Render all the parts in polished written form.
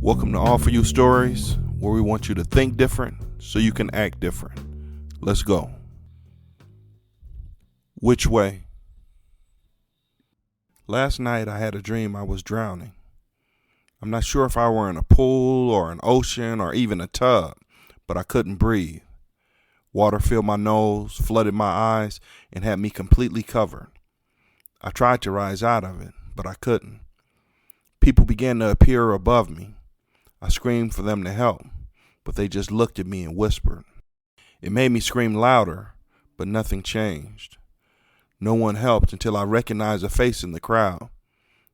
Welcome to All For You Stories, where we want you to think different so you can act different. Let's go. Which way? Last night I had a dream I was drowning. I'm not sure if I were in a pool or an ocean or even a tub, but I couldn't breathe. Water filled my nose, flooded my eyes, and had me completely covered. I tried to rise out of it, but I couldn't. People began to appear above me. I screamed for them to help, but they just looked at me and whispered. It made me scream louder, but nothing changed. No one helped until I recognized a face in the crowd.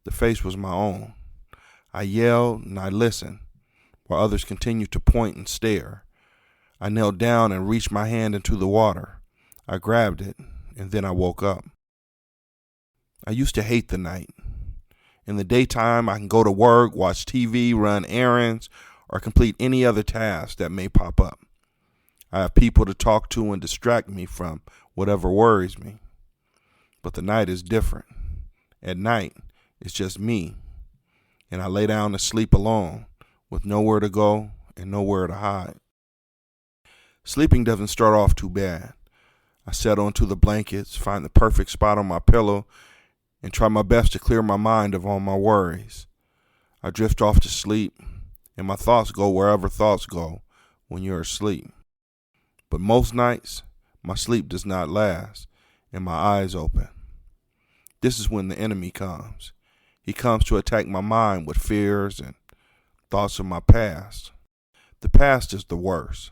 The face was my own. I yelled and I listened, while others continued to point and stare. I knelt down and reached my hand into the water. I grabbed it, and then I woke up. I used to hate the night. In the daytime, I can go to work, watch TV, run errands, or complete any other task that may pop up. I have people to talk to and distract me from whatever worries me. But the night is different. At night, it's just me, and I lay down to sleep alone with nowhere to go and nowhere to hide. Sleeping doesn't start off too bad. I settle into the blankets, find the perfect spot on my pillow, and try my best to clear my mind of all my worries. I drift off to sleep, and my thoughts go wherever thoughts go when you're asleep. But most nights, my sleep does not last, and my eyes open. This is when the enemy comes. He comes to attack my mind with fears and thoughts of my past. The past is the worst.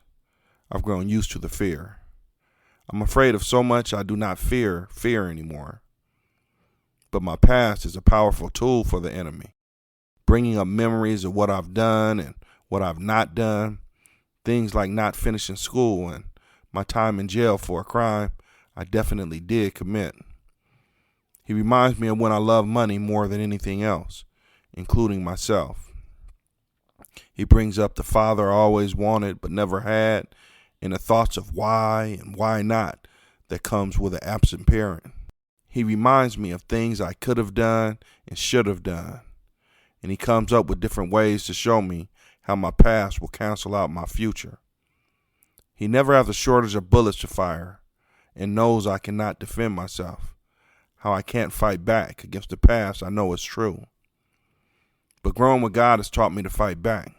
I've grown used to the fear. I'm afraid of so much I do not fear anymore. But my past is a powerful tool for the enemy, bringing up memories of what I've done and what I've not done, things like not finishing school and my time in jail for a crime I definitely did commit. He reminds me of when I loved money more than anything else, including myself. He brings up the father I always wanted but never had, and the thoughts of why and why not that comes with an absent parent. He reminds me of things I could have done and should have done. And he comes up with different ways to show me how my past will cancel out my future. He never has a shortage of bullets to fire and knows I cannot defend myself, how I can't fight back against the past I know is true. But growing with God has taught me to fight back.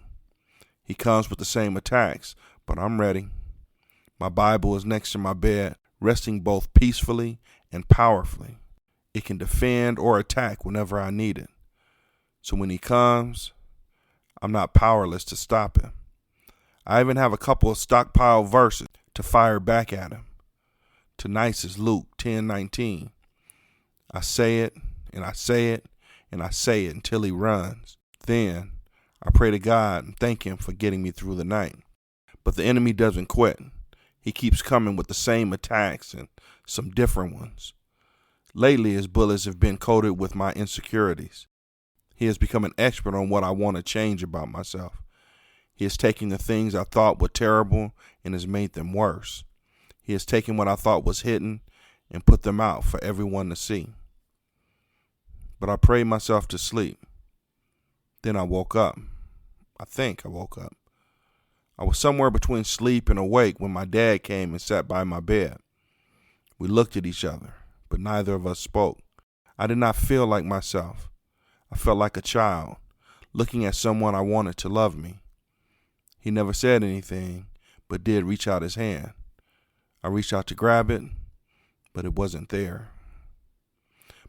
He comes with the same attacks, but I'm ready. My Bible is next to my bed, resting both peacefully and powerfully. It can defend or attack whenever I need it. So when he comes, I'm not powerless to stop him. I even have a couple of stockpile verses to fire back at him. Tonight's is Luke 10:19. I say it, and I say it, and I say it until he runs. Then I pray to God and thank him for getting me through the night. But the enemy doesn't quit. He keeps coming with the same attacks and some different ones. Lately, his bullets have been coated with my insecurities. He has become an expert on what I want to change about myself. He has taken the things I thought were terrible and has made them worse. He has taken what I thought was hidden and put them out for everyone to see. But I prayed myself to sleep. Then I woke up. I think I woke up. I was somewhere between sleep and awake when my dad came and sat by my bed. We looked at each other, but neither of us spoke. I did not feel like myself. I felt like a child, looking at someone I wanted to love me. He never said anything, but did reach out his hand. I reached out to grab it, but it wasn't there.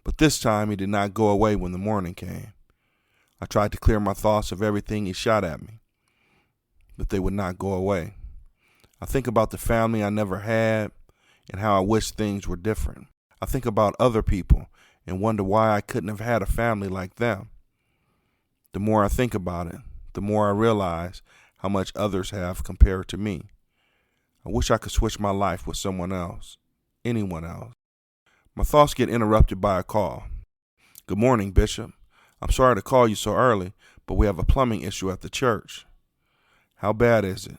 But this time he did not go away when the morning came. I tried to clear my thoughts of everything he shot at me, but they would not go away. I think about the family I never had and how I wish things were different. I think about other people and wonder why I couldn't have had a family like them. The more I think about it, the more I realize how much others have compared to me. I wish I could switch my life with someone else, anyone else. My thoughts get interrupted by a call. Good morning, Bishop. I'm sorry to call you so early, but we have a plumbing issue at the church. How bad is it?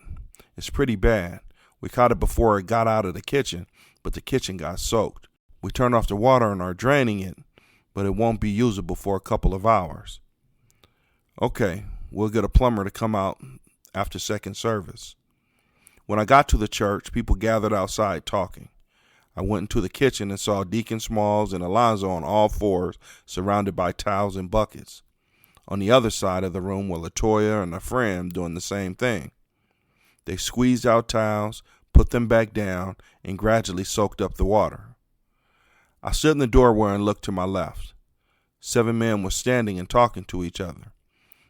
It's pretty bad. We caught it before it got out of the kitchen, but the kitchen got soaked. We turned off the water and are draining it, but it won't be usable for a couple of hours. Okay, We'll get a plumber to come out after second service. When I got to the church, people gathered outside talking. I went into the kitchen and saw Deacon Smalls and Alonzo on all fours, surrounded by towels and buckets. On the other side of the room were Latoya and a friend doing the same thing. They squeezed out towels, put them back down, and gradually soaked up the water. I stood in the doorway and looked to my left. 7 men were standing and talking to each other.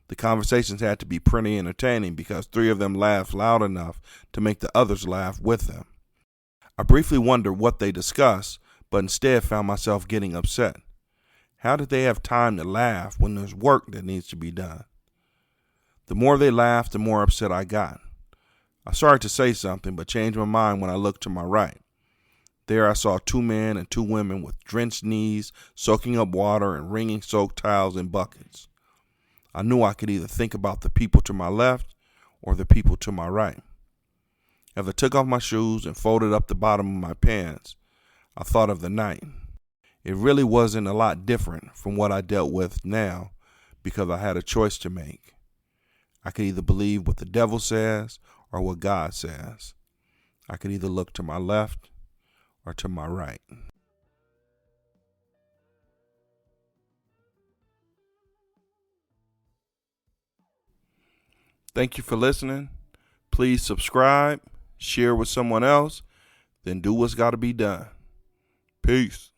The conversations had to be pretty entertaining because 3 of them laughed loud enough to make the others laugh with them. I briefly wondered what they discussed, but instead found myself getting upset. How did they have time to laugh when there's work that needs to be done? The more they laughed, the more upset I got. I started to say something, but changed my mind when I looked to my right. There I saw 2 men and 2 women with drenched knees, soaking up water and wringing soaked towels in buckets. I knew I could either think about the people to my left or the people to my right. As I took off my shoes and folded up the bottom of my pants, I thought of the night. It really wasn't a lot different from what I dealt with now because I had a choice to make. I could either believe what the devil says or what God says. I could either look to my left or to my right. Thank you for listening. Please subscribe, share with someone else, then do what's got to be done. Peace.